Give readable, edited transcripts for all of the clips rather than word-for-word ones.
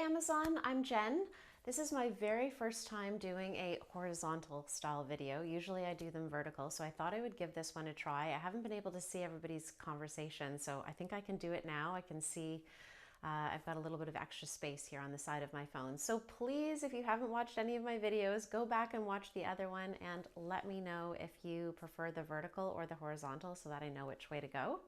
Amazon, I'm Jen. This is my very first time doing a horizontal style video. Usually I do them vertical, so I thought I would give this one a try. I haven't been able to see everybody's conversation, so I think I can do it now. I can see I've got a little bit of extra space here on the side of my phone. So please, if you haven't watched any of my videos, go back and watch the other one and let me know if you prefer the vertical or the horizontal so that I know which way to go.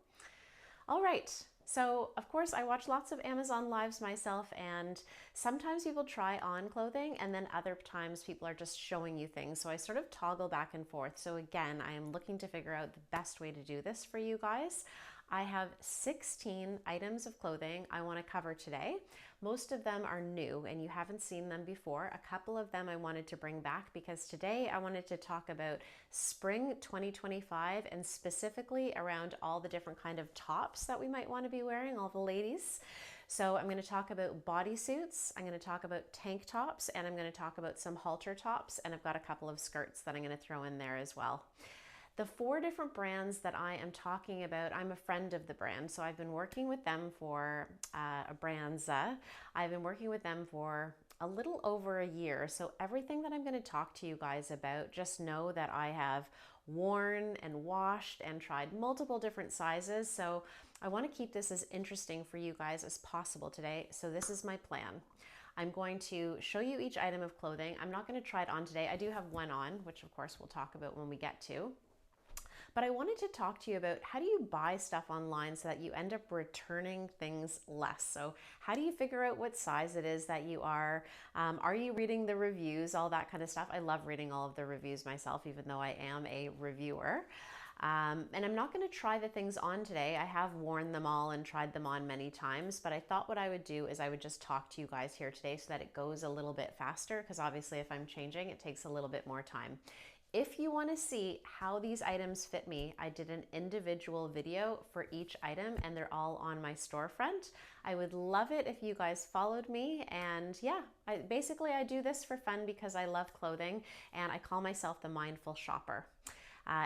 All right, so of course I watch lots of Amazon lives myself, and sometimes people try on clothing and then other times people are just showing you things. So I sort of toggle back and forth. So again, I am looking to figure out the best way to do this for you guys. I have 16 items of clothing I want to cover today. Most of them are new and you haven't seen them before. A couple of them I wanted to bring back because today I wanted to talk about spring 2025 and specifically around all the different kind of tops that we might want to be wearing, all the ladies. So I'm going to talk about bodysuits, I'm going to talk about tank tops, and I'm going to talk about some halter tops, and I've got a couple of skirts that I'm going to throw in there as well. The 4 different brands that I am talking about, I'm a friend of the brand. So I've been working with them for I've been working with them for a little over a year. So everything that I'm going to talk to you guys about, just know that I have worn and washed and tried multiple different sizes. So I want to keep this as interesting for you guys as possible today. So this is my plan. I'm going to show you each item of clothing. I'm not going to try it on today. I do have one on, which of course we'll talk about when we get to. But I wanted to talk to you about how do you buy stuff online so that you end up returning things less. So how do you figure out what size it is that you are? Are you reading the reviews, all that kind of stuff? I love reading all of the reviews myself, even though I am a reviewer. And I'm not going to try the things on today. I have worn them all and tried them on many times, but I thought what I would do is I would just talk to you guys here today so that it goes a little bit faster, because obviously if I'm changing, it takes a little bit more time. If you want to see how these items fit me, I did an individual video for each item and they're all on my storefront. I would love it if you guys followed me. And yeah, I do this for fun because I love clothing and I call myself the mindful shopper.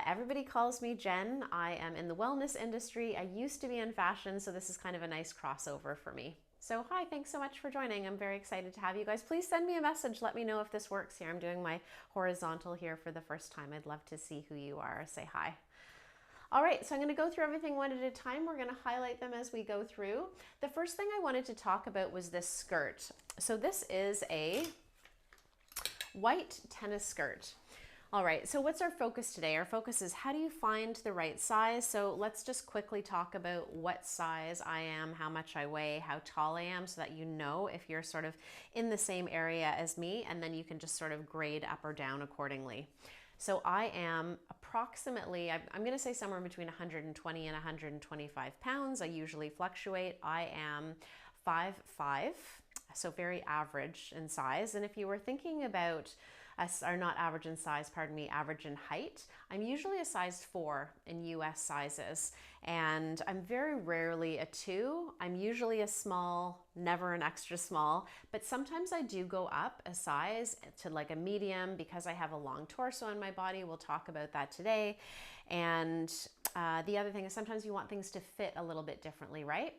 Everybody calls me Jen. I am in the wellness industry. I used to be in fashion, so this is kind of a nice crossover for me. So hi, thanks so much for joining. I'm very excited to have you guys. Please send me a message. Let me know if this works here. I'm doing my horizontal here for the first time. I'd love to see who you are. Say hi. All right, so I'm going to go through everything one at a time. We're going to highlight them as we go through. The first thing I wanted to talk about was this skirt. So this is a white tennis skirt. All right, so what's our focus today? Our focus is how do you find the right size? So let's just quickly talk about what size I am, how much I weigh, how tall I am, so that you know if you're sort of in the same area as me, and then you can just sort of grade up or down accordingly. So I am approximately, I'm going to say somewhere between 120 and 125 pounds. I usually fluctuate. I am 5'5", so very average in size. And if you were thinking about or not average in size, pardon me, average in height, I'm usually a size 4 in US sizes, and I'm very rarely a 2. I'm usually a small, never an extra small, but sometimes I do go up a size to like a medium because I have a long torso in my body. We'll talk about that today. And the other thing is sometimes you want things to fit a little bit differently, right?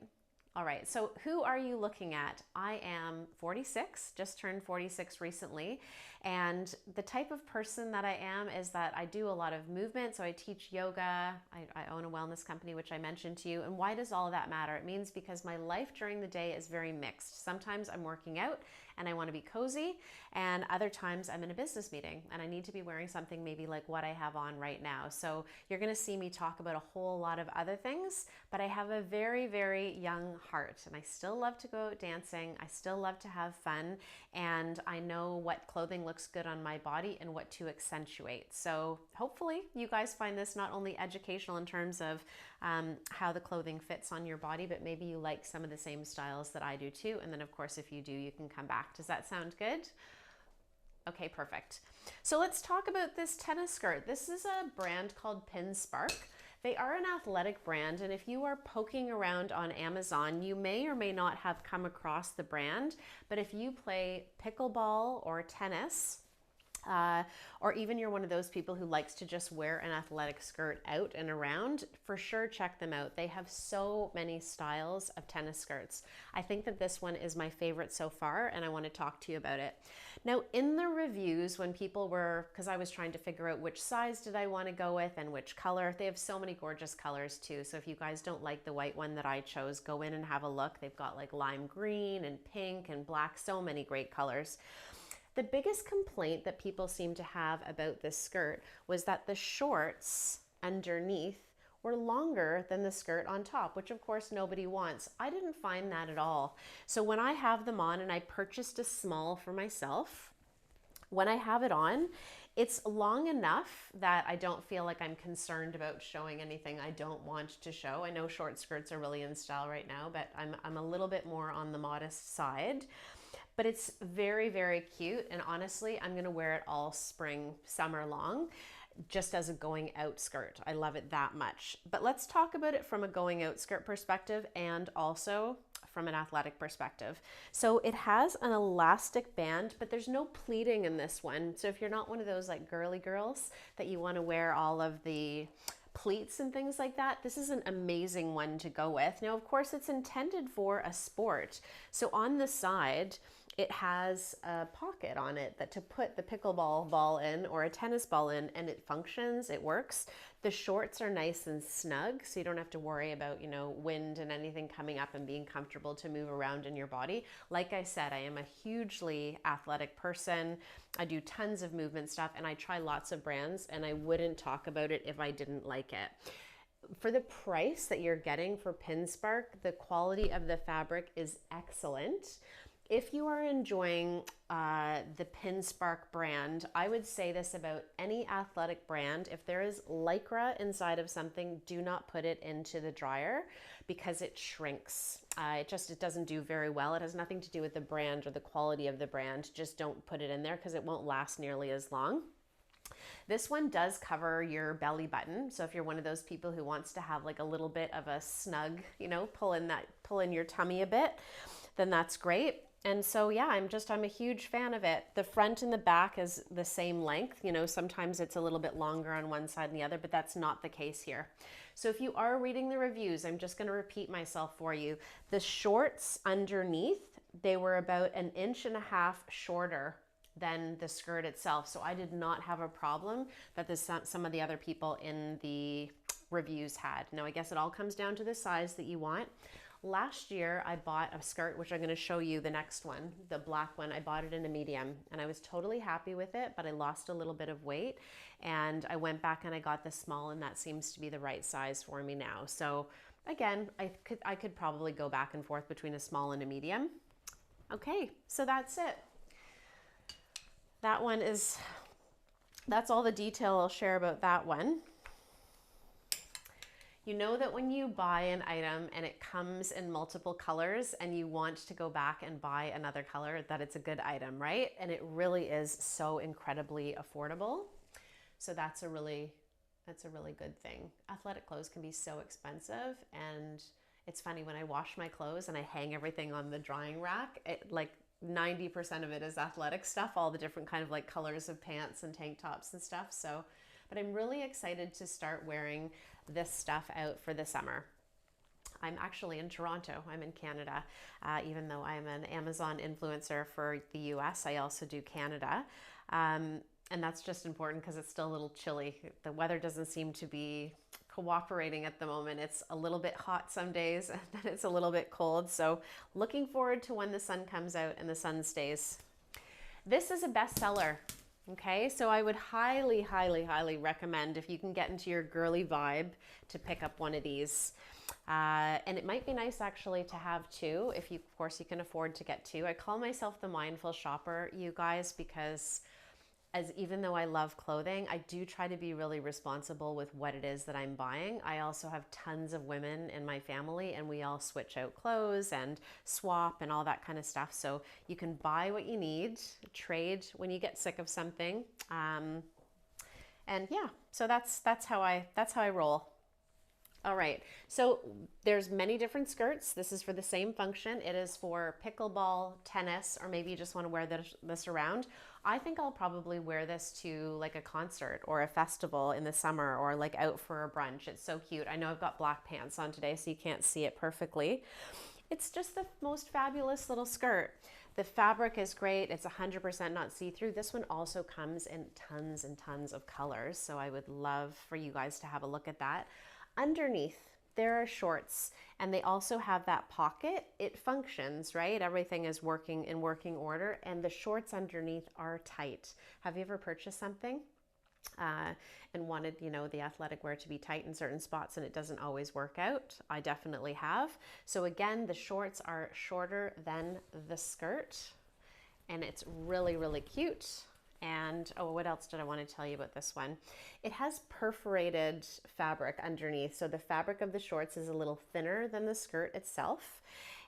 All right, so who are you looking at? I am 46, just turned 46 recently. And the type of person that I am is that I do a lot of movement. So I teach yoga, I own a wellness company, which I mentioned to you. And why does all of that matter? It means because my life during the day is very mixed. Sometimes I'm working out and I want to be cozy. And other times I'm in a business meeting and I need to be wearing something maybe like what I have on right now. So you're going to see me talk about a whole lot of other things, but I have a very, very young heart and I still love to go out dancing. I still love to have fun, and I know what clothing looks good on my body and what to accentuate. So hopefully you guys find this not only educational in terms of how the clothing fits on your body, but maybe you like some of the same styles that I do too. And then of course, if you do, you can come back. Does that sound good? Okay, perfect. So let's talk about this tennis skirt. This is a brand called Pin Spark. They are an athletic brand, and if you are poking around on Amazon, you may or may not have come across the brand, but if you play pickleball or tennis, or even you're one of those people who likes to just wear an athletic skirt out and around, for sure check them out. They have so many styles of tennis skirts. I think that this one is my favorite so far, and I want to talk to you about it. Now, in the reviews, when people were, because I was trying to figure out which size did I want to go with and which color, they have so many gorgeous colors too. So if you guys don't like the white one that I chose, go in and have a look. They've got like lime green and pink and black, so many great colors. The biggest complaint that people seem to have about this skirt was that the shorts underneath were longer than the skirt on top, which of course nobody wants. I didn't find that at all. So when I have them on, and I purchased a small for myself, when I have it on, it's long enough that I don't feel like I'm concerned about showing anything I don't want to show. I know short skirts are really in style right now, but I'm a little bit more on the modest side. But it's very, very cute. And honestly, I'm gonna wear it all spring, summer long, just as a going out skirt. I love it that much. But let's talk about it from a going out skirt perspective and also from an athletic perspective. So it has an elastic band, but there's no pleating in this one. So if you're not one of those like girly girls that you wanna wear all of the pleats and things like that, this is an amazing one to go with. Now, of course, it's intended for a sport. So on the side, it has a pocket on it that to put the pickleball ball in or a tennis ball in, and it functions, it works. The shorts are nice and snug, so you don't have to worry about, you know, wind and anything coming up, and being comfortable to move around in your body. Like I said, I am a hugely athletic person. I do tons of movement stuff, and I try lots of brands, and I wouldn't talk about it if I didn't like it. For the price that you're getting for Pinspark, the quality of the fabric is excellent. If you are enjoying the Pinspark brand, I would say this about any athletic brand. If there is Lycra inside of something, do not put it into the dryer because it shrinks. It doesn't do very well. It has nothing to do with the brand or the quality of the brand. Just don't put it in there because it won't last nearly as long. This one does cover your belly button. So if you're one of those people who wants to have like a little bit of a snug, you know, pull in your tummy a bit, then that's great. And so, yeah, I'm a huge fan of it. The front and the back is the same length. You know, sometimes it's a little bit longer on one side and the other, but that's not the case here. So if you are reading the reviews, I'm just going to repeat myself for you. The shorts underneath, they were about 1.5 inches shorter than the skirt itself. So I did not have a problem that some of the other people in the reviews had. Now, I guess it all comes down to the size that you want. Last year, I bought a skirt, which I'm going to show you the next one, the black one. I bought it in a medium, and I was totally happy with it, but I lost a little bit of weight, and I went back and I got the small, and that seems to be the right size for me now. So again, I could probably go back and forth between a small and a medium. Okay, so that's it. That's all the detail I'll share about that one. You know that when you buy an item and it comes in multiple colors and you want to go back and buy another color, that it's a good item, right? And it really is so incredibly affordable. So that's a really good thing. Athletic clothes can be so expensive, and it's funny when I wash my clothes and I hang everything on the drying rack, like 90% of it is athletic stuff, all the different kind of like colors of pants and tank tops and stuff. So, but I'm really excited to start wearing this stuff out for the summer. I'm actually in Toronto. I'm in Canada. Even though I'm an Amazon influencer for the US, I also do Canada. And that's just important because it's still a little chilly. The weather doesn't seem to be cooperating at the moment. It's a little bit hot some days, and then it's a little bit cold. So looking forward to when the sun comes out and the sun stays. This is a bestseller. Okay, so I would highly, highly, highly recommend, if you can get into your girly vibe, to pick up one of these. And it might be nice actually to have two, if you, of course, you can afford to get two. I call myself the mindful shopper, you guys, because even though I love clothing, I do try to be really responsible with what it is that I'm buying. I also have tons of women in my family, and we all switch out clothes and swap and all that kind of stuff. So you can buy what you need, trade when you get sick of something. And yeah, so that's how I roll. All right, so there's many different skirts. This is for the same function. It is for pickleball, tennis, or maybe you just want to wear this around. I think I'll probably wear this to like a concert or a festival in the summer, or like out for a brunch. It's so cute. I know I've got black pants on today, so you can't see it perfectly. It's just the most fabulous little skirt. The fabric is great. It's 100% not see-through. This one also comes in tons and tons of colors, so I would love for you guys to have a look at that. Underneath, there are shorts, and they also have that pocket. It functions, right? Everything is working in working order, and the shorts underneath are tight. Have you ever purchased something and wanted, you know, the athletic wear to be tight in certain spots and it doesn't always work out? I definitely have. So again, the shorts are shorter than the skirt, and it's really, really cute. And oh, what else did I want to tell you about this one? It has perforated fabric underneath. So the fabric of the shorts is a little thinner than the skirt itself.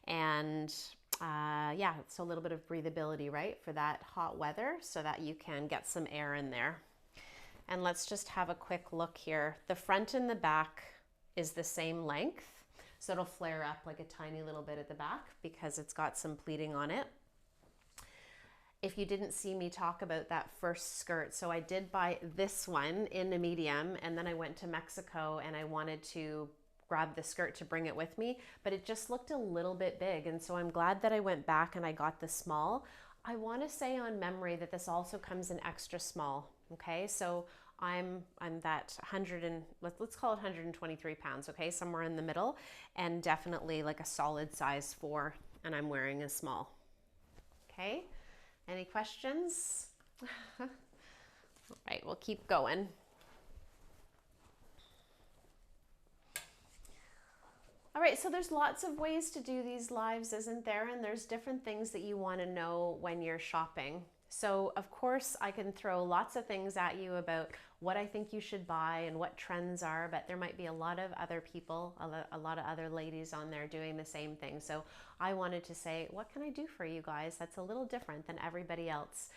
And yeah, so a little bit of breathability, right? For that hot weather, so that you can get some air in there. And let's just have a quick look here. The front and the back is the same length. So it'll flare up like a tiny little bit at the back because it's got some pleating on it. If you didn't see me talk about that first skirt, so I did buy this one in a medium, and then I went to Mexico and I wanted to grab the skirt to bring it with me, but it just looked a little bit big, and so I'm glad that I went back and I got the small. I want to say on memory that this also comes in extra small. Okay, so I'm that 100 and let's call it 123 pounds. Okay, somewhere in the middle, and definitely like a solid size 4, and I'm wearing a small. Okay. Any questions? All right, we'll keep going. All right, so there's lots of ways to do these lives, isn't there? And there's different things that you want to know when you're shopping. So of course I can throw lots of things at you about what I think you should buy and what trends are, but there might be a lot of other people, a lot of other ladies on there doing the same thing. So I wanted to say, what can I do for you guys that's a little different than everybody else?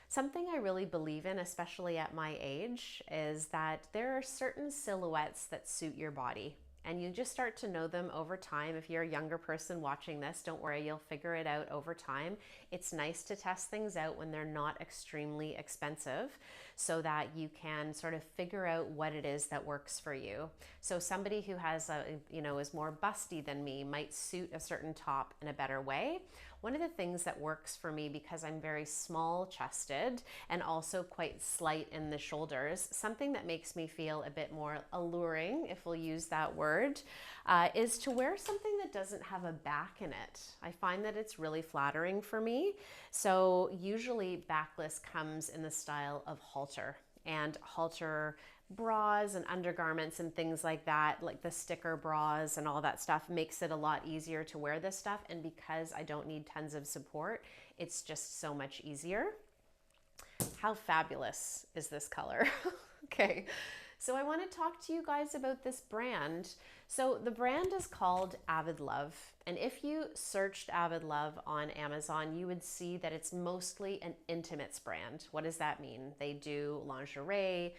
Something I really believe in, especially at my age, is that there are certain silhouettes that suit your body. And you just start to know them over time. If you're a younger person watching this, don't worry, you'll figure it out over time. It's nice to test things out when they're not extremely expensive, so that you can sort of figure out what it is that works for you. So somebody who has is more busty than me might suit a certain top in a better way. One of the things that works for me, because I'm very small chested and also quite slight in the shoulders, something that makes me feel a bit more alluring, if we'll use that word, is to wear something that doesn't have a back in it. I find that it's really flattering for me. So usually backless comes in the style of halter, and halter bras and undergarments and things like that, like the sticker bras and all that stuff, makes it a lot easier to wear this stuff. And because I don't need tons of support, it's just so much easier. How fabulous is this color? Okay, so I want to talk to you guys about this brand. So the brand is called Avid Love, and if you searched Avid Love on Amazon, you would see that it's mostly an intimates brand. What does that mean? They do lingerie,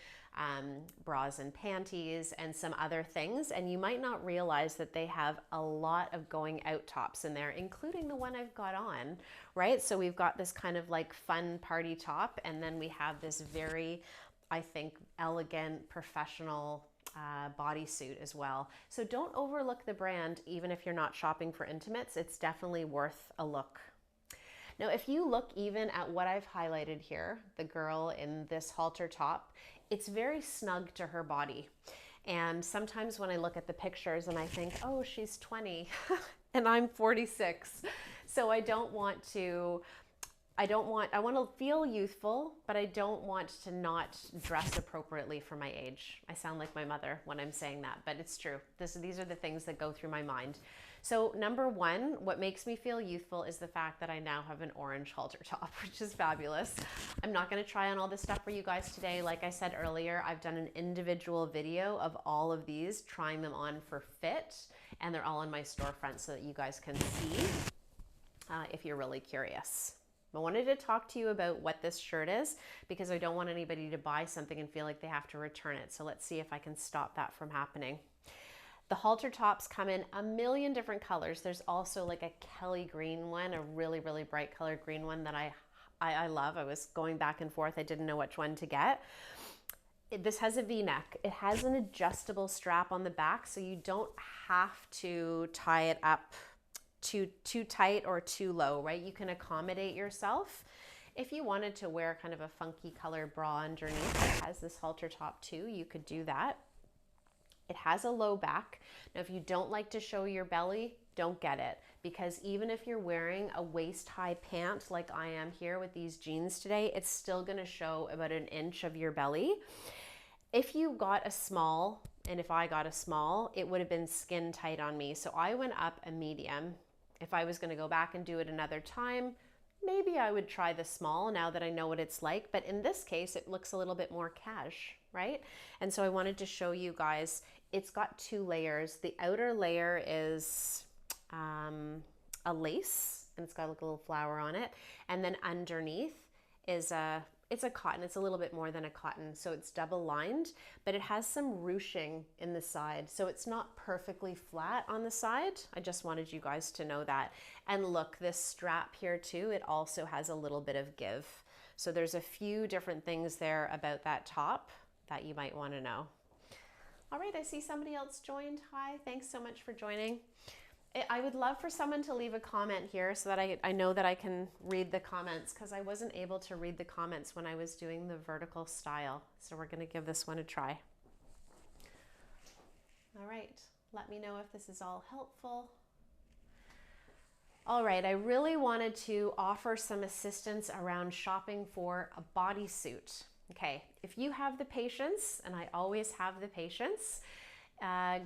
bras and panties, and some other things, and you might not realize that they have a lot of going out tops in there, including the one I've got on, right? So we've got this kind of like fun party top, and then we have this very, I think, elegant, professional bodysuit as well. So don't overlook the brand, even if you're not shopping for intimates. It's definitely worth a look. Now, if you look even at what I've highlighted here, the girl in this halter top, it's very snug to her body. And sometimes when I look at the pictures and I think, oh, she's 20 and I'm 46. So I want to feel youthful, but I don't want to not dress appropriately for my age. I sound like my mother when I'm saying that, but it's true. These are the things that go through my mind. So number one, what makes me feel youthful is the fact that I now have an orange halter top, which is fabulous. I'm not going to try on all this stuff for you guys today. Like I said earlier, I've done an individual video of all of these, trying them on for fit, and they're all on my storefront so that you guys can see if you're really curious. I wanted to talk to you about what this shirt is, because I don't want anybody to buy something and feel like they have to return it. So let's see if I can stop that from happening. The halter tops come in a million different colors. There's also like a Kelly green one, a really, really bright color green one that I love. I was going back and forth. I didn't know which one to get. This has a V-neck. It has an adjustable strap on the back, so you don't have to tie it up too tight or too low, right? You can accommodate yourself. If you wanted to wear kind of a funky color bra underneath that has this halter top too, you could do that. It has a low back. Now, if you don't like to show your belly, don't get it, because even if you're wearing a waist-high pant like I am here with these jeans today, it's still gonna show about an inch of your belly. If you got a small, and if I got a small, it would have been skin tight on me. So I went up a medium. If I was gonna go back and do it another time, maybe I would try the small now that I know what it's like. But in this case, it looks a little bit more cash, right? And so I wanted to show you guys, it's got 2 layers. The outer layer is a lace, and it's got like a little flower on it. And then underneath is it's a cotton. It's a little bit more than a cotton, so it's double lined, but it has some ruching in the side, so it's not perfectly flat on the side. I just wanted you guys to know that. And look, this strap here too, it also has a little bit of give. So there's a few different things there about that top that you might want to know. All right, I see somebody else joined. Hi, thanks so much for joining. I would love for someone to leave a comment here so that I know that I can read the comments, because I wasn't able to read the comments when I was doing the vertical style. So we're going to give this one a try. All right, let me know if this is all helpful. All right, I really wanted to offer some assistance around shopping for a bodysuit. Okay, if you have the patience, and I always have the patience,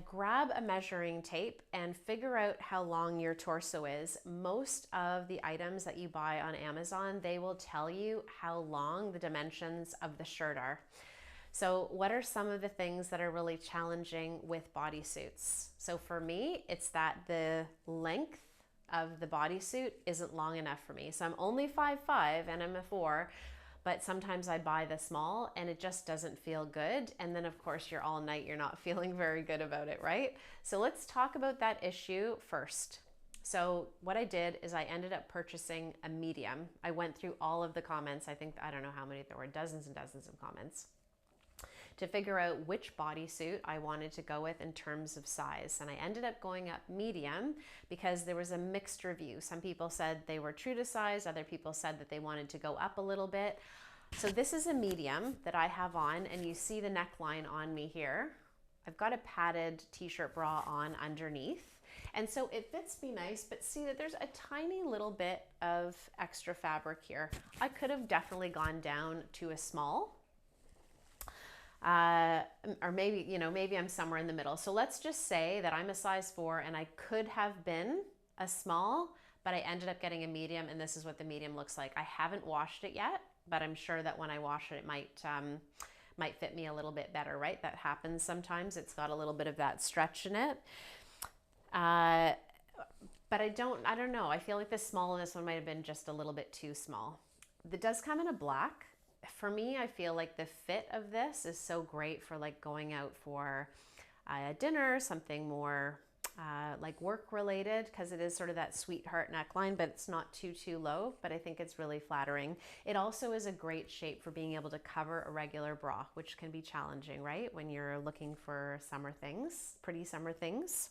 grab a measuring tape and figure out how long your torso is. Most of the items that you buy on Amazon, they will tell you how long the dimensions of the shirt are. So what are some of the things that are really challenging with bodysuits? So for me, it's that the length of the bodysuit isn't long enough for me. So I'm only 5'5" and I'm a 4, but sometimes I buy the small and it just doesn't feel good. And then of course you're all night, you're not feeling very good about it, right? So let's talk about that issue first. So what I did is I ended up purchasing a medium. I went through all of the comments. I don't know how many there were, dozens and dozens of comments, to figure out which bodysuit I wanted to go with in terms of size. And I ended up going up medium because there was a mixed review. Some people said they were true to size, other people said that they wanted to go up a little bit. So this is a medium that I have on, and you see the neckline on me here. I've got a padded t-shirt bra on underneath. And so it fits me nice, but see that there's a tiny little bit of extra fabric here. I could have definitely gone down to a small. Or maybe, maybe I'm somewhere in the middle. So let's just say that I'm a size 4 and I could have been a small, but I ended up getting a medium, and this is what the medium looks like. I haven't washed it yet, but I'm sure that when I wash it, it might fit me a little bit better, right? That happens sometimes. It's got a little bit of that stretch in it. But I don't know. I feel like the small in this one might have been just a little bit too small. It does come in a black. For me, I feel like the fit of this is so great for like going out for a dinner, something more like work related, because it is sort of that sweetheart neckline, but it's not too low, but I think it's really flattering. It also is a great shape for being able to cover a regular bra, which can be challenging, right? When you're looking for summer things, pretty summer things.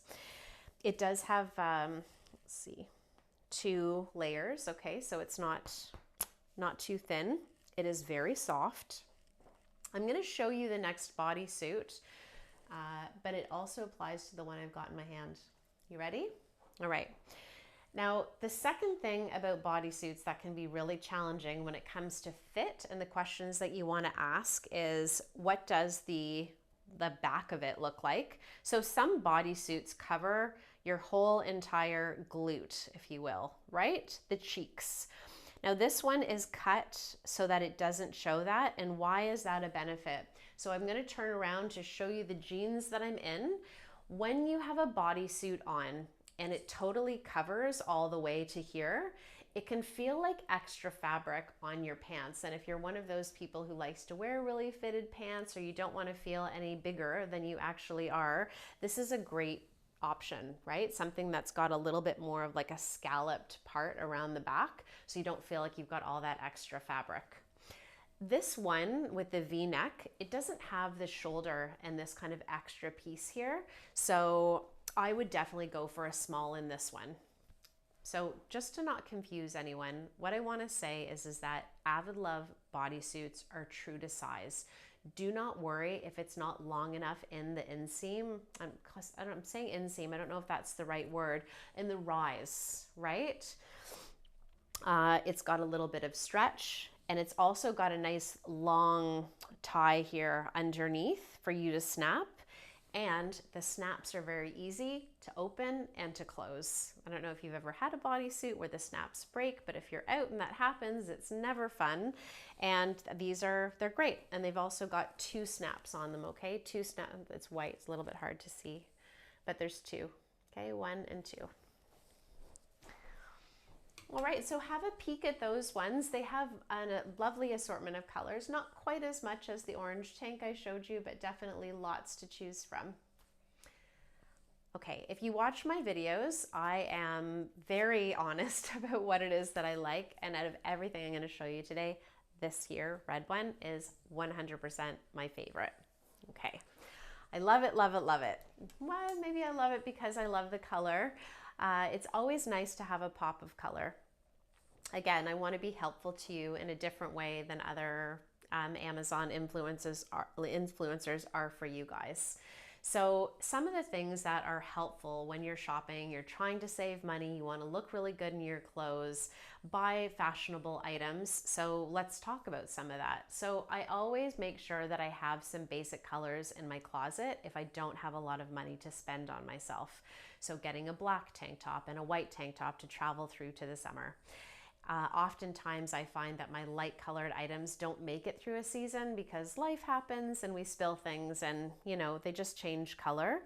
It does have, let's see, 2 layers. Okay, so it's not too thin. It is very soft. I'm going to show you the next bodysuit, but it also applies to the one I've got in my hand. You ready? All right. Now, the second thing about bodysuits that can be really challenging when it comes to fit and the questions that you want to ask is, what does the back of it look like? So some bodysuits cover your whole entire glute, if you will, right? The cheeks. Now this one is cut so that it doesn't show that. And why is that a benefit? So I'm going to turn around to show you the jeans that I'm in. When you have a bodysuit on and it totally covers all the way to here, it can feel like extra fabric on your pants. And if you're one of those people who likes to wear really fitted pants, or you don't want to feel any bigger than you actually are, this is a great option, right? Something that's got a little bit more of like a scalloped part around the back, so you don't feel like you've got all that extra fabric. This one with the V-neck, it doesn't have the shoulder and this kind of extra piece here. So I would definitely go for a small in this one. So just to not confuse anyone, what I want to say is that Avid Love bodysuits are true to size. Do not worry if it's not long enough in the inseam. I'm saying inseam, I don't know if that's the right word, in the rise, right? It's got a little bit of stretch, and it's also got a nice long tie here underneath for you to snap. And the snaps are very easy to open and to close. I don't know if you've ever had a bodysuit where the snaps break, but if you're out and that happens, it's never fun. And they're great. And they've also got 2 snaps on them, okay? 2 snaps, it's white, it's a little bit hard to see, but there's 2, okay? 1 and 2. All right, so have a peek at those ones. They have a lovely assortment of colors, not quite as much as the orange tank I showed you, but definitely lots to choose from. Okay, if you watch my videos, I am very honest about what it is that I like, and out of everything I'm going to show you today, this here red one is 100% my favorite. Okay, I love it, love it, love it. Well, maybe I love it because I love the color. It's always nice to have a pop of color. Again, I want to be helpful to you in a different way than other Amazon influencers are for you guys. So some of the things that are helpful when you're shopping, you're trying to save money, you want to look really good in your clothes, buy fashionable items. So let's talk about some of that. So I always make sure that I have some basic colors in my closet if I don't have a lot of money to spend on myself. So getting a black tank top and a white tank top to travel through to the summer. Oftentimes I find that my light colored items don't make it through a season because life happens and we spill things and, you know, they just change color.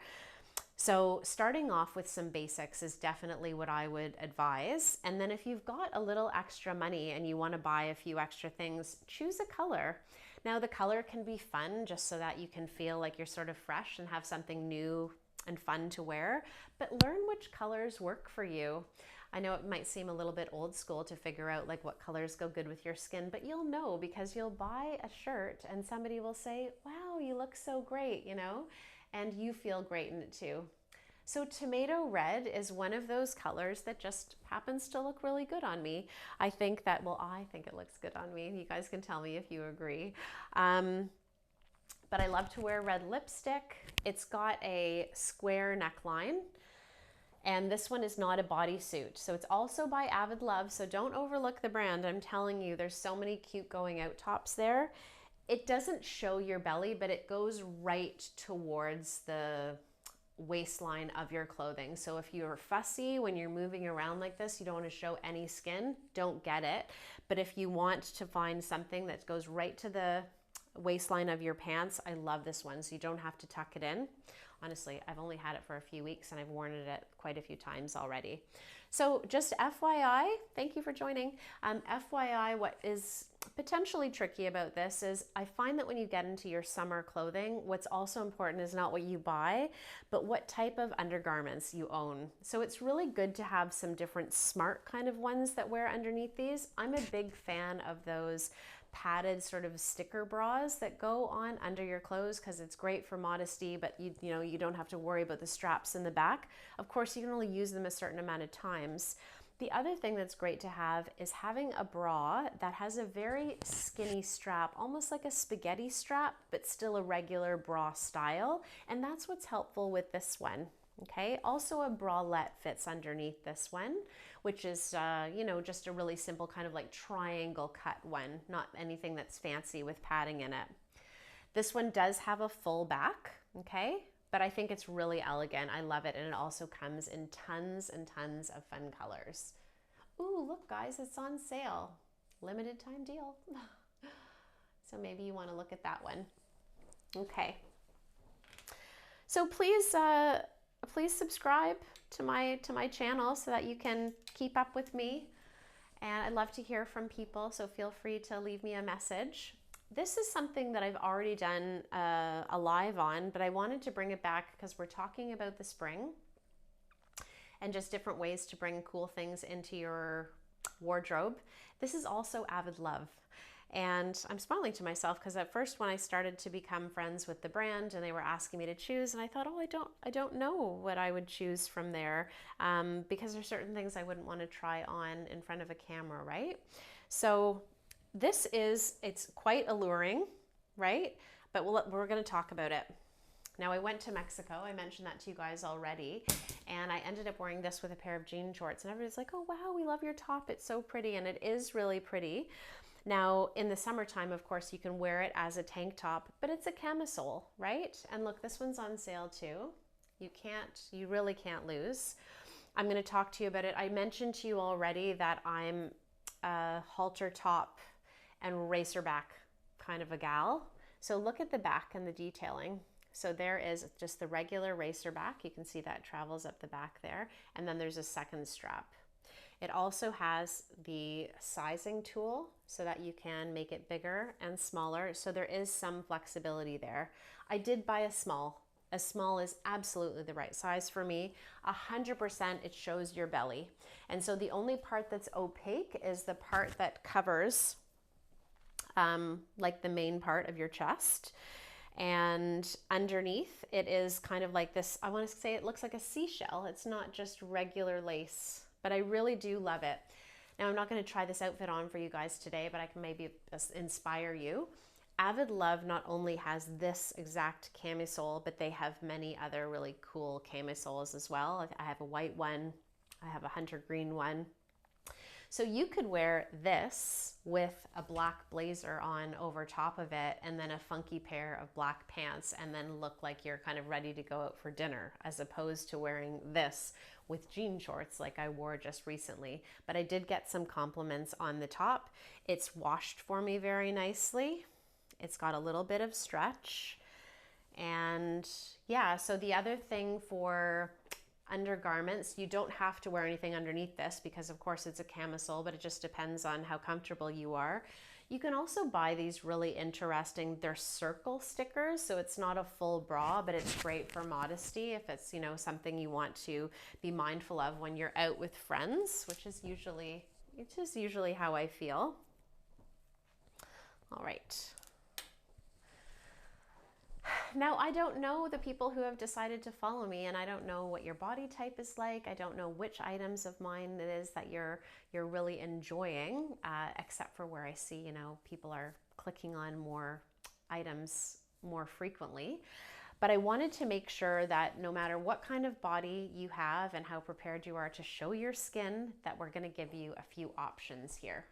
So starting off with some basics is definitely what I would advise. And then if you've got a little extra money and you want to buy a few extra things, choose a color. Now the color can be fun just so that you can feel like you're sort of fresh and have something new and fun to wear, but learn which colors work for you. I know it might seem a little bit old school to figure out like what colors go good with your skin, but you'll know because you'll buy a shirt and somebody will say, wow, you look so great, you know, and you feel great in it too. So tomato red is one of those colors that just happens to look really good on me. I think it looks good on me. You guys can tell me if you agree. But I love to wear red lipstick. It's got a square neckline. And this one is not a bodysuit. So it's also by Avid Love, so don't overlook the brand. I'm telling you, there's so many cute going out tops there. It doesn't show your belly, but it goes right towards the waistline of your clothing. So if you're fussy when you're moving around like this, you don't want to show any skin, don't get it. But if you want to find something that goes right to the waistline of your pants, I love this one, so you don't have to tuck it in. Honestly, I've only had it for a few weeks and I've worn it quite a few times already. So just FYI, thank you for joining. FYI, what is potentially tricky about this is I find that when you get into your summer clothing, what's also important is not what you buy, but what type of undergarments you own. So it's really good to have some different smart kind of ones that wear underneath these. I'm a big fan of those padded sort of sticker bras that go on under your clothes because it's great for modesty, but you don't have to worry about the straps in the back. Of course, you can only use them a certain amount of times. The other thing that's great to have is having a bra that has a very skinny strap, almost like a spaghetti strap, but still a regular bra style. And that's what's helpful with this one. Okay, also a bralette fits underneath this one, which is, just a really simple kind of like triangle cut one, not anything that's fancy with padding in it. This one does have a full back, okay, but I think it's really elegant. I love it, and it also comes in tons and tons of fun colors. Ooh, look guys, it's on sale. Limited time deal. So maybe you want to look at that one. Okay. So please subscribe to my channel so that you can keep up with me. And I'd love to hear from people, so feel free to leave me a message. This is something that I've already done a live on, but I wanted to bring it back because we're talking about the spring and just different ways to bring cool things into your wardrobe. This is also Avid Love. And I'm smiling to myself because at first when I started to become friends with the brand and they were asking me to choose, and I thought, oh, I don't know what I would choose from there, because there's certain things I wouldn't want to try on in front of a camera, right? So it's quite alluring, right? But we're going to talk about it. Now, I went to Mexico. I mentioned that to you guys already. And I ended up wearing this with a pair of jean shorts. And everybody's like, oh, wow, we love your top. It's so pretty. And it is really pretty. Now, in the summertime, of course, you can wear it as a tank top, but it's a camisole, right? And look, this one's on sale too. You really can't lose. I'm going to talk to you about it. I mentioned to you already that I'm a halter top and racerback kind of a gal. So look at the back and the detailing. So there is just the regular racerback. You can see that travels up the back there. And then there's a second strap. It also has the sizing tool so that you can make it bigger and smaller. So there is some flexibility there. I did buy a small. A small is absolutely the right size for me. 100% it shows your belly. And so the only part that's opaque is the part that covers like the main part of your chest. And underneath it is kind of like this, I want to say it looks like a seashell. It's not just regular lace, but I really do love it. Now, I'm not going to try this outfit on for you guys today, but I can maybe inspire you. Avid Love not only has this exact camisole, but they have many other really cool camisoles as well. I have a white one. I have a hunter green one. So you could wear this with a black blazer on over top of it and then a funky pair of black pants and then look like you're kind of ready to go out for dinner, as opposed to wearing this with jean shorts like I wore just recently. But I did get some compliments on the top. It's washed for me very nicely. It's got a little bit of stretch. And yeah, so the other thing for undergarments, you don't have to wear anything underneath this because of course it's a camisole, but it just depends on how comfortable you are. You can also buy these really interesting, they're circle stickers, so it's not a full bra, but it's great for modesty if it's, you know, something you want to be mindful of when you're out with friends, which is usually how I feel. All right. Now, I don't know the people who have decided to follow me, and I don't know what your body type is like. I don't know which items of mine it is that you're really enjoying, except for where I see, you know, people are clicking on more items more frequently. But I wanted to make sure that no matter what kind of body you have and how prepared you are to show your skin, that we're going to give you a few options here.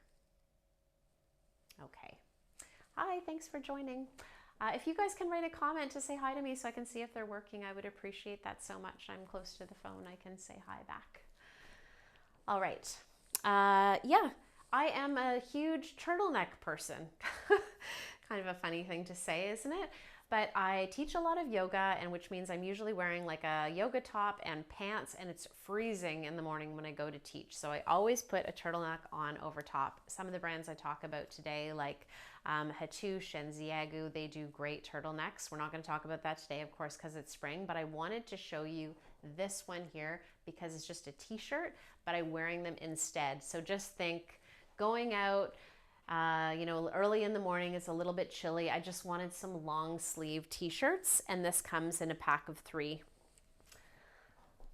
Okay. Hi, thanks for joining. If you guys can write a comment to say hi to me so I can see if they're working, I would appreciate that so much. I'm close to the phone. I can say hi back. All right. Yeah, I am a huge turtleneck person. Kind of a funny thing to say, isn't it? But I teach a lot of yoga, and which means I'm usually wearing like a yoga top and pants, and it's freezing in the morning when I go to teach. So I always put a turtleneck on over top. Some of the brands I talk about today, like Hatouche and Xiagu, they do great turtlenecks. We're not going to talk about that today, of course, because it's spring, but I wanted to show you this one here because it's just a t-shirt, but I'm wearing them instead. So just think going out, you know, early in the morning, it's a little bit chilly. I just wanted some long sleeve t-shirts, and this comes in a pack of 3.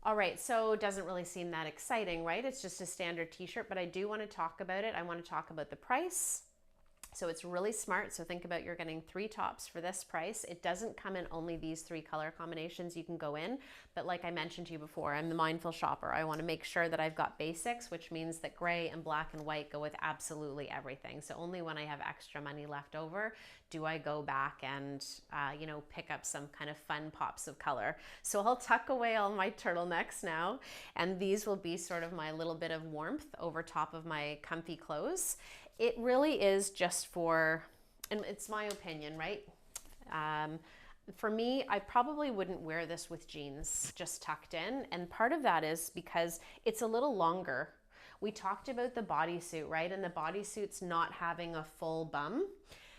All right, so it doesn't really seem that exciting, right? It's just a standard t-shirt, but I do want to talk about it. I want to talk about the price. So it's really smart. So think about you're getting 3 tops for this price. It doesn't come in only these 3 color combinations you can go in, but like I mentioned to you before, I'm the mindful shopper. I want to make sure that I've got basics, which means that gray and black and white go with absolutely everything. So only when I have extra money left over do I go back and, you know, pick up some kind of fun pops of color. So I'll tuck away all my turtlenecks now, and these will be sort of my little bit of warmth over top of my comfy clothes. It really is just for, and it's my opinion, right? For me, I probably wouldn't wear this with jeans just tucked in. And part of that is because it's a little longer. We talked about the bodysuit, right? And the bodysuit's not having a full bum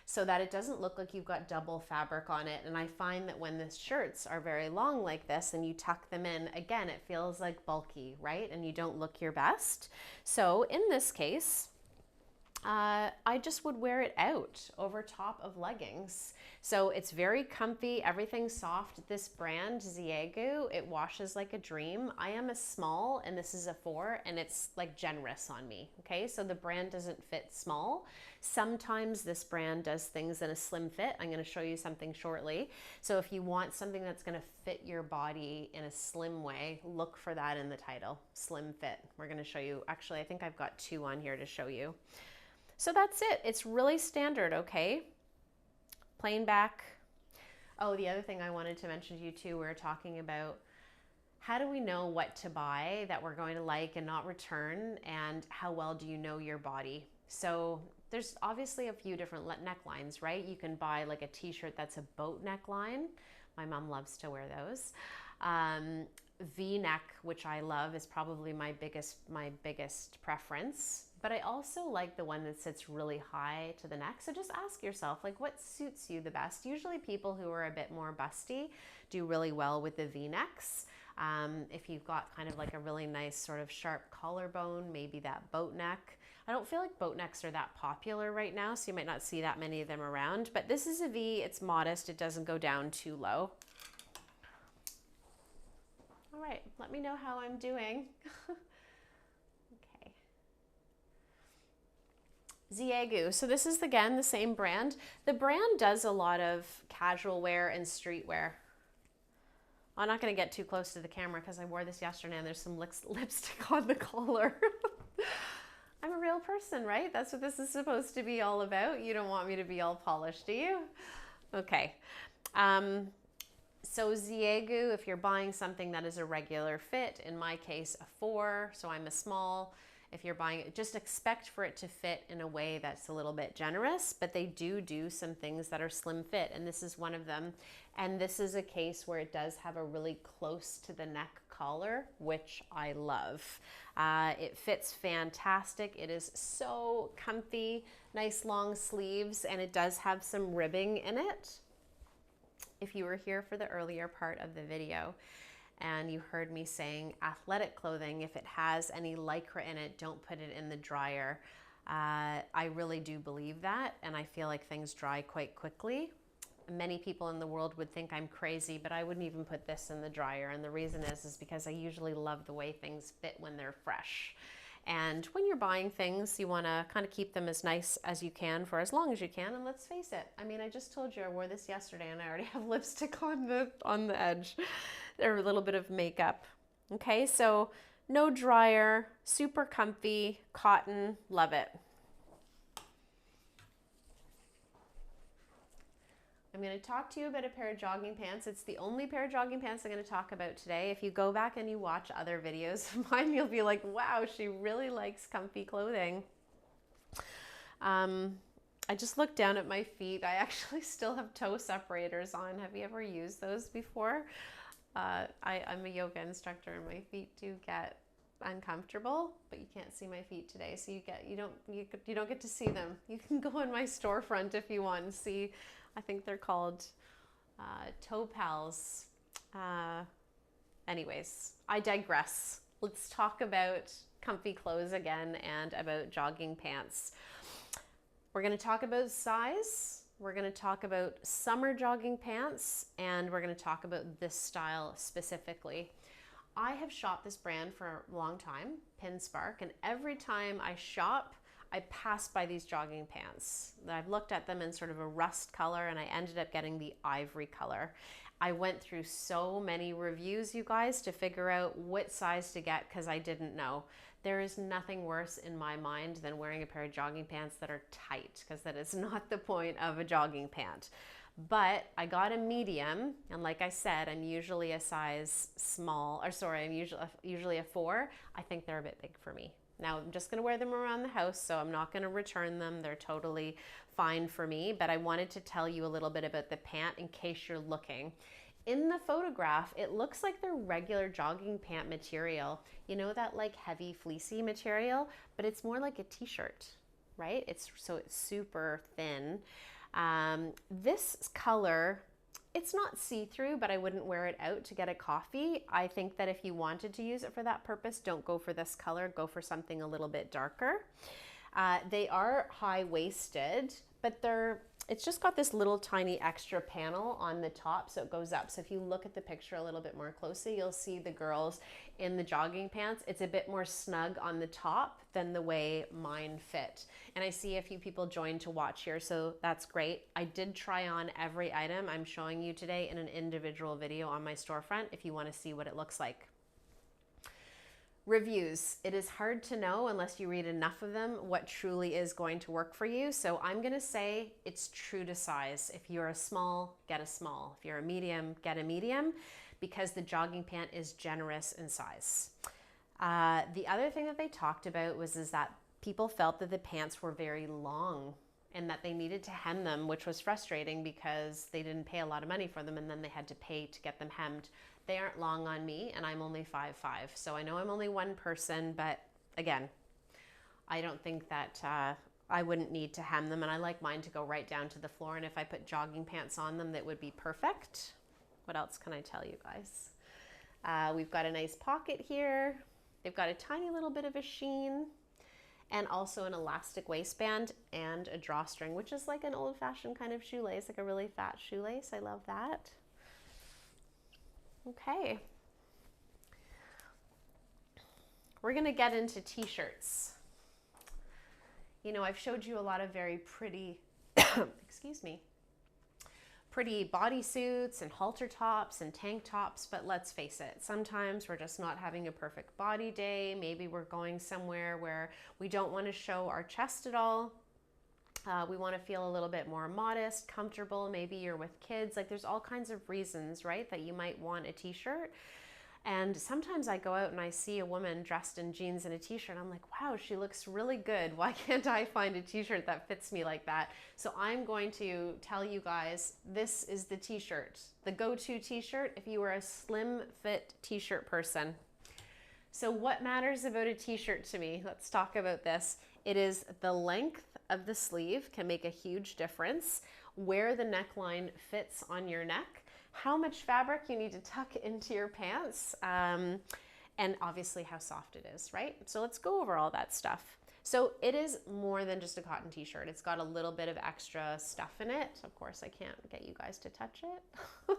so that it doesn't look like you've got double fabric on it. And I find that when the shirts are very long like this and you tuck them in, again, it feels like bulky, right? And you don't look your best. So in this case, I just would wear it out over top of leggings. So it's very comfy, everything's soft. This brand, Ziegu, it washes like a dream. I am a small and this is a 4 and it's like generous on me, okay? So the brand doesn't fit small. Sometimes this brand does things in a slim fit. I'm gonna show you something shortly. So if you want something that's gonna fit your body in a slim way, look for that in the title, slim fit. We're gonna show you, actually, I think I've got 2 on here to show you. So that's it. It's really standard, okay? Plain back. Oh, the other thing I wanted to mention to you too, we were talking about how do we know what to buy that we're going to like and not return, and how well do you know your body? So there's obviously a few different necklines, right? You can buy like a t-shirt that's a boat neckline. My mom loves to wear those. V-neck, which I love, is probably my biggest preference. But I also like the one that sits really high to the neck. So just ask yourself, like, what suits you the best? Usually people who are a bit more busty do really well with the V-necks. If you've got kind of like a really nice sort of sharp collarbone, maybe that boat neck. I don't feel like boat necks are that popular right now, so you might not see that many of them around. But this is a V, it's modest, it doesn't go down too low. All right, let me know how I'm doing. Okay. Ziegu. So this is, again, the same brand. The brand does a lot of casual wear and streetwear. I'm not going to get too close to the camera because I wore this yesterday and there's some lipstick on the collar. I'm a real person, right? That's what this is supposed to be all about. You don't want me to be all polished, do you? Okay. So Ziegu, if you're buying something that is a regular fit, in my case, a 4, so I'm a small. If you're buying it, just expect for it to fit in a way that's a little bit generous, but they do some things that are slim fit, and this is one of them. And this is a case where it does have a really close to the neck collar, which I love. It fits fantastic. It is so comfy, nice long sleeves, and it does have some ribbing in it. If you were here for the earlier part of the video and you heard me saying athletic clothing, if it has any lycra in it, don't put it in the dryer. I really do believe that, and I feel like things dry quite quickly. Many people in the world would think I'm crazy, but I wouldn't even put this in the dryer, and the reason is because I usually love the way things fit when they're fresh. And when you're buying things, you want to kind of keep them as nice as you can for as long as you can. And let's face it, I mean, I just told you I wore this yesterday and I already have lipstick on the edge, or a little bit of makeup. Okay, so no dryer, super comfy, cotton, love it. I'm going to talk to you about a pair of jogging pants. It's the only pair of jogging pants I'm going to talk about today. If you go back and you watch other videos of mine, you'll be like, wow, she really likes comfy clothing. I just looked down at my feet. I actually still have toe separators on. Have you ever used those before? I'm a yoga instructor and my feet do get uncomfortable, but you can't see my feet today, so you don't get to see them. You can go on my storefront if you want and see. I think they're called toe pals. Anyways, I digress. Let's talk about comfy clothes again and about jogging pants. We're going to talk about size. We're going to talk about summer jogging pants, and we're going to talk about this style specifically. I have shopped this brand for a long time, Pinspark, and every time I shop, I pass by these jogging pants. I've looked at them in sort of a rust color and I ended up getting the ivory color. I went through so many reviews, you guys, to figure out what size to get because I didn't know. There is nothing worse in my mind than wearing a pair of jogging pants that are tight, because that is not the point of a jogging pant. But I got a medium, and like I said, I'm usually a size small, or sorry, I'm usually a 4. I think they're a bit big for me. Now, I'm just going to wear them around the house, so I'm not going to return them. They're totally fine for me, but I wanted to tell you a little bit about the pant in case you're looking. In the photograph, it looks like they're regular jogging pant material. You know, that like heavy fleecy material, but it's more like a t-shirt, right? It's super thin. This color, it's not see-through, but I wouldn't wear it out to get a coffee. I think that if you wanted to use it for that purpose, don't go for this color, go for something a little bit darker. They are high-waisted, but it's just got this little tiny extra panel on the top, so it goes up. So if you look at the picture a little bit more closely, you'll see the girls in the jogging pants. It's a bit more snug on the top than the way mine fit. And I see a few people joined to watch here, so that's great. I did try on every item I'm showing you today in an individual video on my storefront if you want to see what it looks like. Reviews. It is hard to know unless you read enough of them what truly is going to work for you. So I'm going to say it's true to size. If you're a small, get a small. If you're a medium, get a medium, because the jogging pant is generous in size. The other thing that they talked about is that people felt that the pants were very long and that they needed to hem them, which was frustrating because they didn't pay a lot of money for them and then they had to pay to get them hemmed. They aren't long on me, and I'm only 5'5", so I know I'm only one person, but again, I don't think that I wouldn't need to hem them, and I like mine to go right down to the floor, and if I put jogging pants on them, that would be perfect. What else can I tell you guys? We've got a nice pocket here. They've got a tiny little bit of a sheen, and also an elastic waistband and a drawstring, which is like an old-fashioned kind of shoelace, like a really fat shoelace. I love that. Okay, we're gonna get into t-shirts. You know, I've showed you a lot of very pretty, excuse me, pretty bodysuits and halter tops and tank tops, but let's face it, sometimes we're just not having a perfect body day. Maybe we're going somewhere where we don't want to show our chest at all. We want to feel a little bit more modest, comfortable. Maybe you're with kids. Like there's all kinds of reasons, right, that you might want a t-shirt. And sometimes I go out and I see a woman dressed in jeans and a t-shirt. I'm like, wow, she looks really good. Why can't I find a t-shirt that fits me like that? So I'm going to tell you guys, this is the t-shirt, the go-to t-shirt if you are a slim fit t-shirt person. So what matters about a t-shirt to me? Let's talk about this. It is the length of the sleeve can make a huge difference, where the neckline fits on your neck, how much fabric you need to tuck into your pants, and obviously how soft it is, right? So let's go over all that stuff. So it is more than just a cotton t-shirt. It's got a little bit of extra stuff in it. Of course, I can't get you guys to touch it,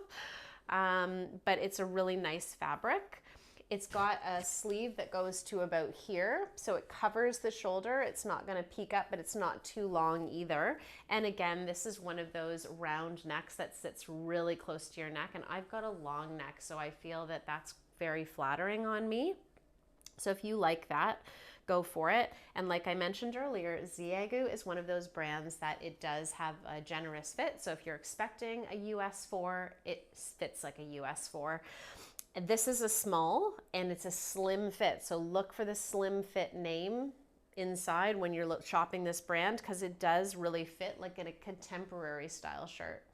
but it's a really nice fabric. It's got a sleeve that goes to about here, so it covers the shoulder. It's not going to peek up, but it's not too long either. And again, this is one of those round necks that sits really close to your neck, and I've got a long neck, so I feel that that's very flattering on me. So if you like that, go for it. And like I mentioned earlier, Ziegu is one of those brands that it does have a generous fit. So if you're expecting a US 4, it fits like a US 4. This is a small and it's a slim fit. So look for the slim fit name inside when you're shopping this brand, because it does really fit like in a contemporary style shirt.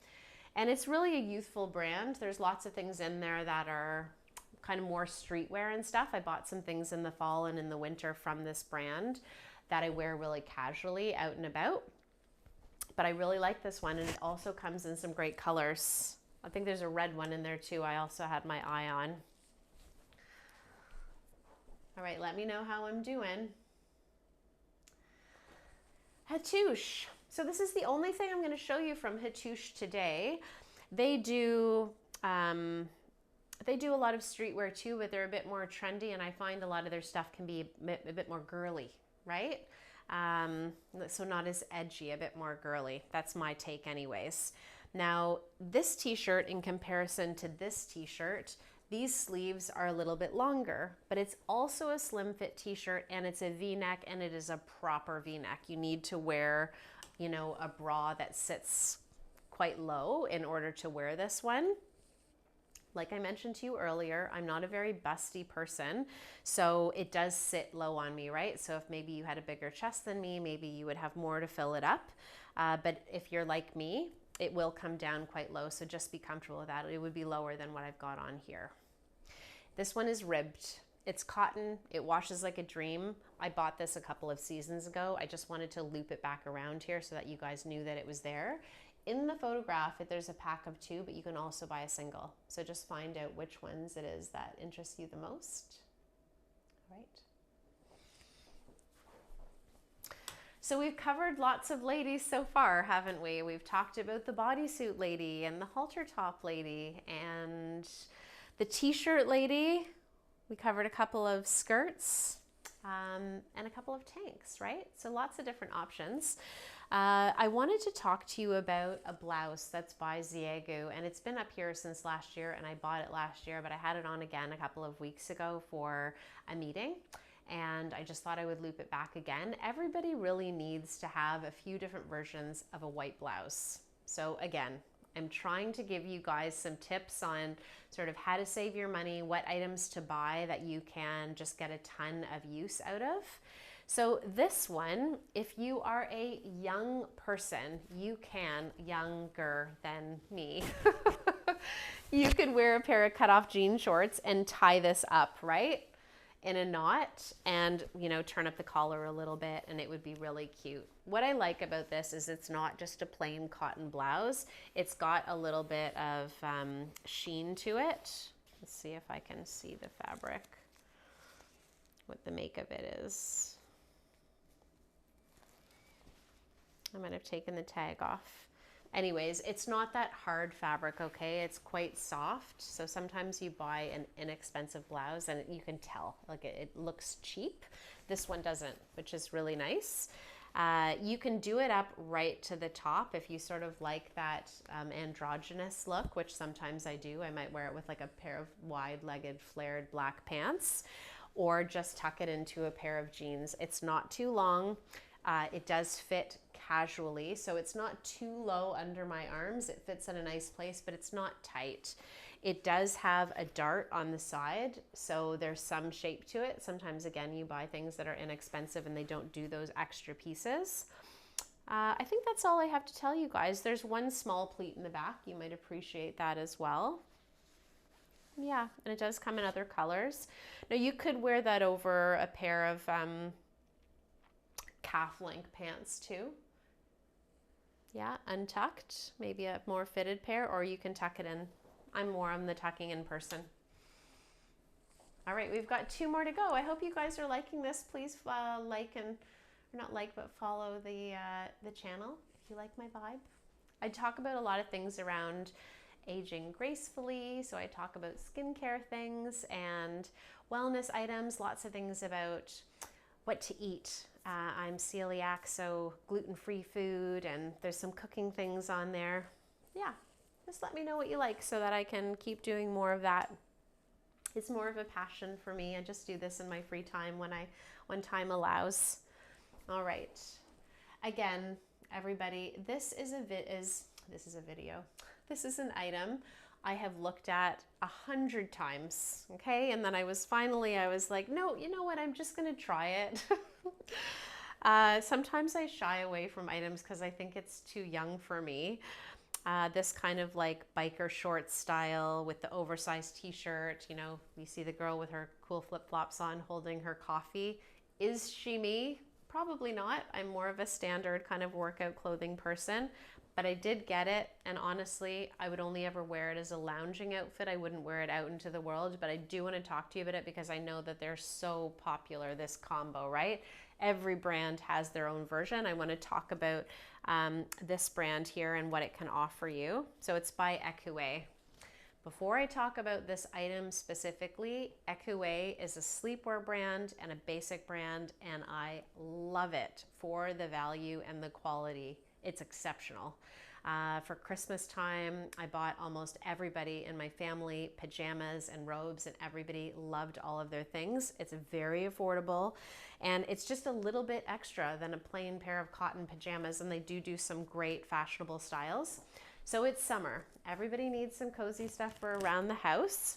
And it's really a youthful brand. There's lots of things in there that are kind of more streetwear and stuff. I bought some things in the fall and in the winter from this brand that I wear really casually out and about. But I really like this one, and it also comes in some great colors. I think there's a red one in there too. I also had my eye on. All right, let me know how I'm doing. Hatouche. So this is the only thing I'm going to show you from Hatouche today. They do a lot of streetwear too, but they're a bit more trendy, and I find a lot of their stuff can be a bit more girly, right? So not as edgy, a bit more girly. That's my take anyways. Now, this t-shirt in comparison to this t-shirt, these sleeves are a little bit longer, but it's also a slim fit t-shirt, and it's a V-neck, and it is a proper V-neck. You need to wear, you know, a bra that sits quite low in order to wear this one. Like I mentioned to you earlier, I'm not a very busty person, so it does sit low on me, right? So if maybe you had a bigger chest than me, maybe you would have more to fill it up. But if you're like me, it will come down quite low, so just be comfortable with that. It would be lower than what I've got on here. This one is ribbed. It's cotton. It washes like a dream. I bought this a couple of seasons ago. I just wanted to loop it back around here so that you guys knew that it was there. In the photograph, there's a pack of 2, but you can also buy a single. So just find out which ones it is that interest you the most. All right. So we've covered lots of ladies so far, haven't we? We've talked about the bodysuit lady and the halter top lady and the t-shirt lady. We covered a couple of skirts and a couple of tanks, right? So lots of different options. I wanted to talk to you about a blouse that's by Ziegu, and it's been up here since last year, and I bought it last year, but I had it on again a couple of weeks ago for a meeting, and I just thought I would loop it back again. Everybody really needs to have a few different versions of a white blouse. So again, I'm trying to give you guys some tips on sort of how to save your money, what items to buy that you can just get a ton of use out of. So this one, if you are a young person, you can, younger than me, you could wear a pair of cutoff jean shorts and tie this up, right? In a knot and, you know, turn up the collar a little bit and it would be really cute. What I like about this is it's not just a plain cotton blouse. It's got a little bit of sheen to it. Let's see if I can see the fabric, what the make of it is. I might have taken the tag off. Anyways, it's not that hard fabric, okay? It's quite soft. So sometimes you buy an inexpensive blouse and you can tell, like it looks cheap. This one doesn't, which is really nice. You can do it up right to the top if you sort of like that androgynous look, which sometimes I do. I might wear it with like a pair of wide-legged flared black pants, or just tuck it into a pair of jeans. It's not too long. It does fit casually, so it's not too low under my arms. It fits in a nice place, but it's not tight. It does have a dart on the side, so there's some shape to it. Sometimes, again, you buy things that are inexpensive and they don't do those extra pieces. I think that's all I have to tell you guys. There's one small pleat in the back. You might appreciate that as well. Yeah, and it does come in other colors. Now, you could wear that over a pair of calf length pants too. Yeah, untucked, maybe a more fitted pair, or you can tuck it in. I'm more on the tucking in person. All right, we've got 2 more to go. I hope you guys are liking this. Please like and, or not like, but follow the channel if you like my vibe. I talk about a lot of things around aging gracefully. So I talk about skincare things and wellness items, lots of things about what to eat. I'm celiac, so gluten-free food, and there's some cooking things on there. Yeah, just let me know what you like so that I can keep doing more of that. It's more of a passion for me. I just do this in my free time when time allows. All right. Again, everybody, this is a video. This is an item I have looked at 100 times, okay? And then I was like, no, you know what? I'm just gonna try it. Sometimes I shy away from items because I think it's too young for me. This kind of like biker short style with the oversized t-shirt, you know, you see the girl with her cool flip-flops on holding her coffee. Is she me? Probably not. I'm more of a standard kind of workout clothing person. But I did get it, and honestly, I would only ever wear it as a lounging outfit. I wouldn't wear it out into the world, but I do want to talk to you about it because I know that they're so popular, this combo, right? Every brand has their own version. I want to talk about this brand here and what it can offer you. So it's by Ekue. Before I talk about this item specifically, Ekue is a sleepwear brand and a basic brand, and I love it for the value and the quality. It's exceptional. For Christmas time, I bought almost everybody in my family pajamas and robes, and everybody loved all of their things. It's very affordable, and it's just a little bit extra than a plain pair of cotton pajamas, and they do some great fashionable styles. So it's summer. Everybody needs some cozy stuff for around the house.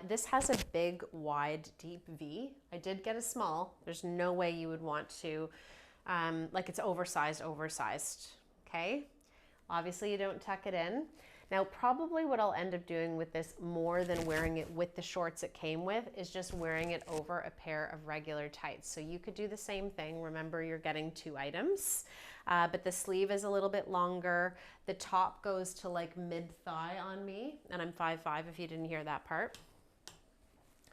This has a big, wide, deep V. I did get a small. There's no way you would want to, like it's oversized, okay? Obviously you don't tuck it in. Now, probably what I'll end up doing with this more than wearing it with the shorts it came with is just wearing it over a pair of regular tights. So you could do the same thing. Remember, you're getting 2 items, but the sleeve is a little bit longer. The top goes to like mid-thigh on me, and I'm 5'5" if you didn't hear that part.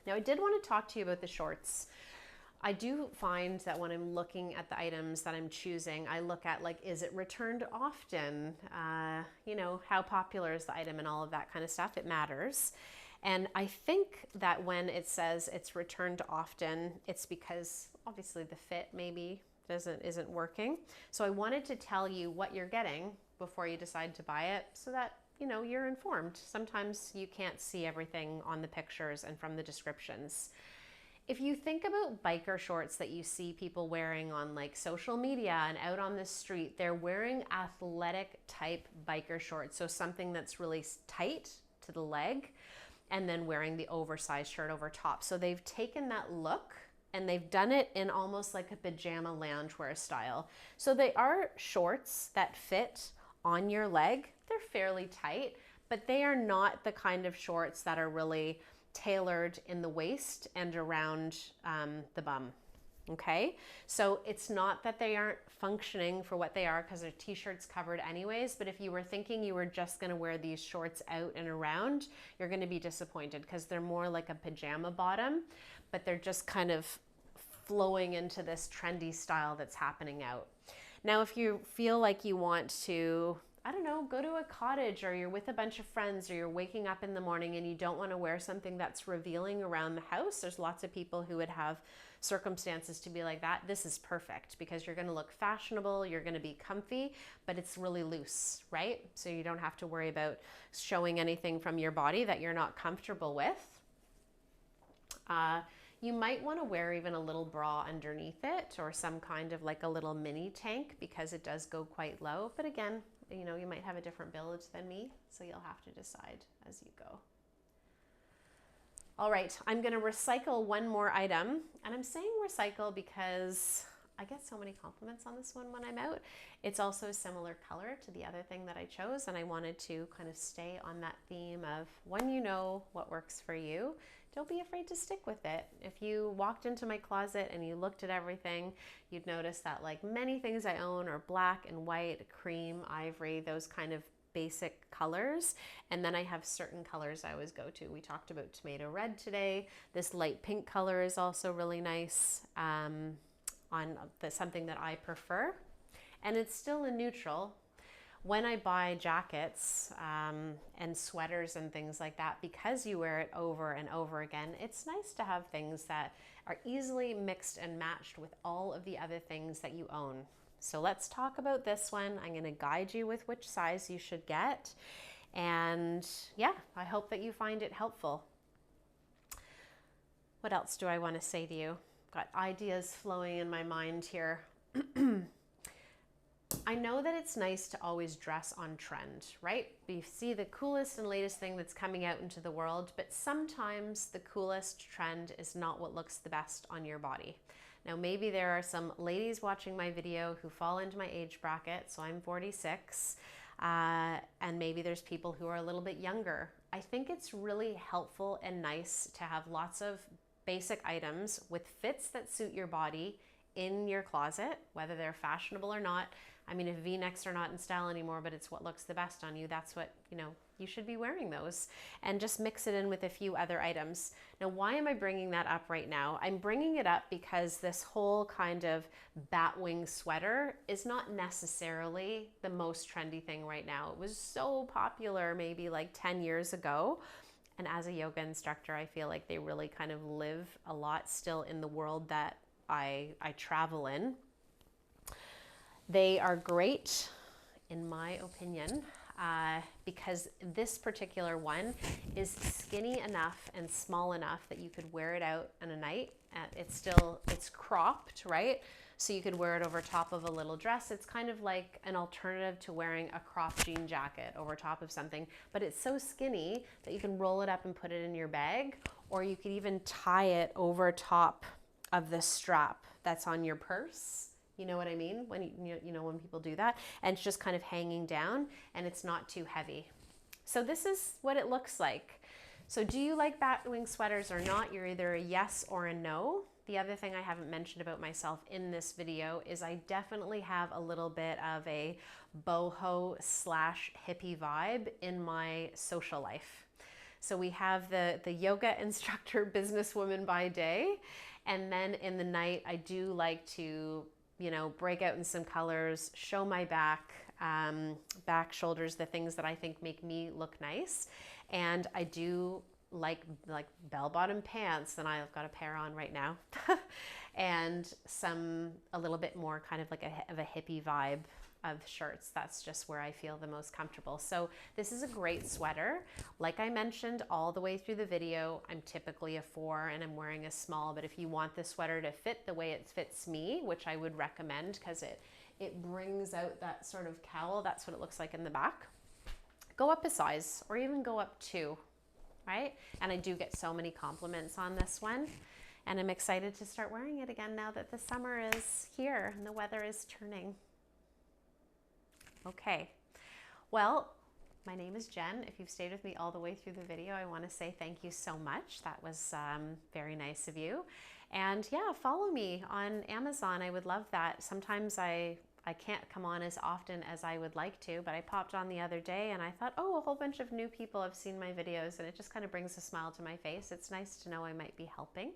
Now, I did want to talk to you about the shorts. I do find that when I'm looking at the items that I'm choosing, I look at like, is it returned often? You know, how popular is the item and all of that kind of stuff. It matters. And I think that when it says it's returned often, it's because obviously the fit maybe isn't working. So I wanted to tell you what you're getting before you decide to buy it so that you know you're informed. Sometimes you can't see everything on the pictures and from the descriptions. If you think about biker shorts that you see people wearing on like social media and out on the street, they're wearing athletic type biker shorts. So something that's really tight to the leg and then wearing the oversized shirt over top. So they've taken that look and they've done it in almost like a pajama loungewear style. So they are shorts that fit on your leg. They're fairly tight, but they are not the kind of shorts that are really tailored in the waist and around the bum. Okay, so it's not that they aren't functioning for what they are because their t-shirt's covered anyways, but if you were thinking you were just going to wear these shorts out and around, you're going to be disappointed because they're more like a pajama bottom, but they're just kind of flowing into this trendy style that's happening out. Now, if you feel like you want to, I don't know, go to a cottage or you're with a bunch of friends or you're waking up in the morning and you don't want to wear something that's revealing around the house, there's lots of people who would have circumstances to be like that. This is perfect because you're going to look fashionable, you're going to be comfy, but it's really loose, right? So you don't have to worry about showing anything from your body that you're not comfortable with. You might want to wear even a little bra underneath it or some kind of like a little mini tank because it does go quite low. But again, you know, you might have a different build than me, so you'll have to decide as you go. All right, I'm going to recycle one more item, and I'm saying recycle because I get so many compliments on this one when I'm out. It's also a similar color to the other thing that I chose, and I wanted to kind of stay on that theme of when you know what works for you, don't be afraid to stick with it. If you walked into my closet and you looked at everything, you'd notice that like many things I own are black and white, cream, ivory, those kind of basic colors. And then I have certain colors I always go to. We talked about tomato red today. This light pink color is also really nice on something that I prefer. And it's still a neutral. When I buy jackets and sweaters and things like that, because you wear it over and over again, it's nice to have things that are easily mixed and matched with all of the other things that you own. So let's talk about this one. I'm going to guide you with which size you should get. And yeah, I hope that you find it helpful. What else do I want to say to you? Got ideas flowing in my mind here. I know that it's nice to always dress on trend, right? You see the coolest and latest thing that's coming out into the world, but sometimes the coolest trend is not what looks the best on your body. Now, maybe there are some ladies watching my video who fall into my age bracket, so I'm 46, and maybe there's people who are a little bit younger. I think it's really helpful and nice to have lots of basic items with fits that suit your body in your closet, whether they're fashionable or not. I mean, if V-necks are not in style anymore, but it's what looks the best on you, that's what, you know, you should be wearing those, and just mix it in with a few other items. Now, why am I bringing that up right now? I'm bringing it up because this whole kind of batwing sweater is not necessarily the most trendy thing right now. It was so popular maybe like 10 years ago. And as a yoga instructor, I feel like they really kind of live a lot still in the world that I travel in. They are great, in my opinion, because this particular one is skinny enough and small enough that you could wear it out in a night. It's cropped, right? So you could wear it over top of a little dress. It's kind of like an alternative to wearing a cropped jean jacket over top of something, but it's so skinny that you can roll it up and put it in your bag, or you could even tie it over top of the strap that's on your purse You know what I mean? When you know when people do that, and it's just kind of hanging down and it's not too heavy. So this is what it looks like. So do you like batwing sweaters or not? You're either a yes or a no. The other thing I haven't mentioned about myself in this video is I definitely have a little bit of a boho slash hippie vibe in my social life. So we have the yoga instructor businesswoman by day, and then in the night I do like to, you know, break out in some colors, show my back, back, shoulders, the things that I think make me look nice. And I do like bell-bottom pants, and I've got a pair on right now, and a little bit more kind of like a hippie vibe of shirts. That's just where I feel the most comfortable. So this is a great sweater. Like I mentioned all the way through the video, I'm typically a 4 and I'm wearing a small, but if you want this sweater to fit the way it fits me, which I would recommend because it brings out that sort of cowl, that's what it looks like in the back, go up a size or even go up 2, right? And I do get so many compliments on this one, and I'm excited to start wearing it again now that the summer is here and the weather is turning. Okay, well, my name is Jen. If you've stayed with me all the way through the video, I want to say thank you so much. That was very nice of you. And yeah, follow me on Amazon. I would love that. Sometimes I can't come on as often as I would like to, but I popped on the other day and I thought, oh, a whole bunch of new people have seen my videos, and it just kind of brings a smile to my face. It's nice to know I might be helping.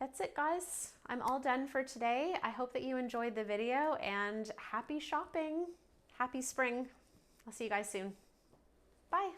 That's it, guys. I'm all done for today. I hope that you enjoyed the video, and happy shopping. Happy spring. I'll see you guys soon. Bye.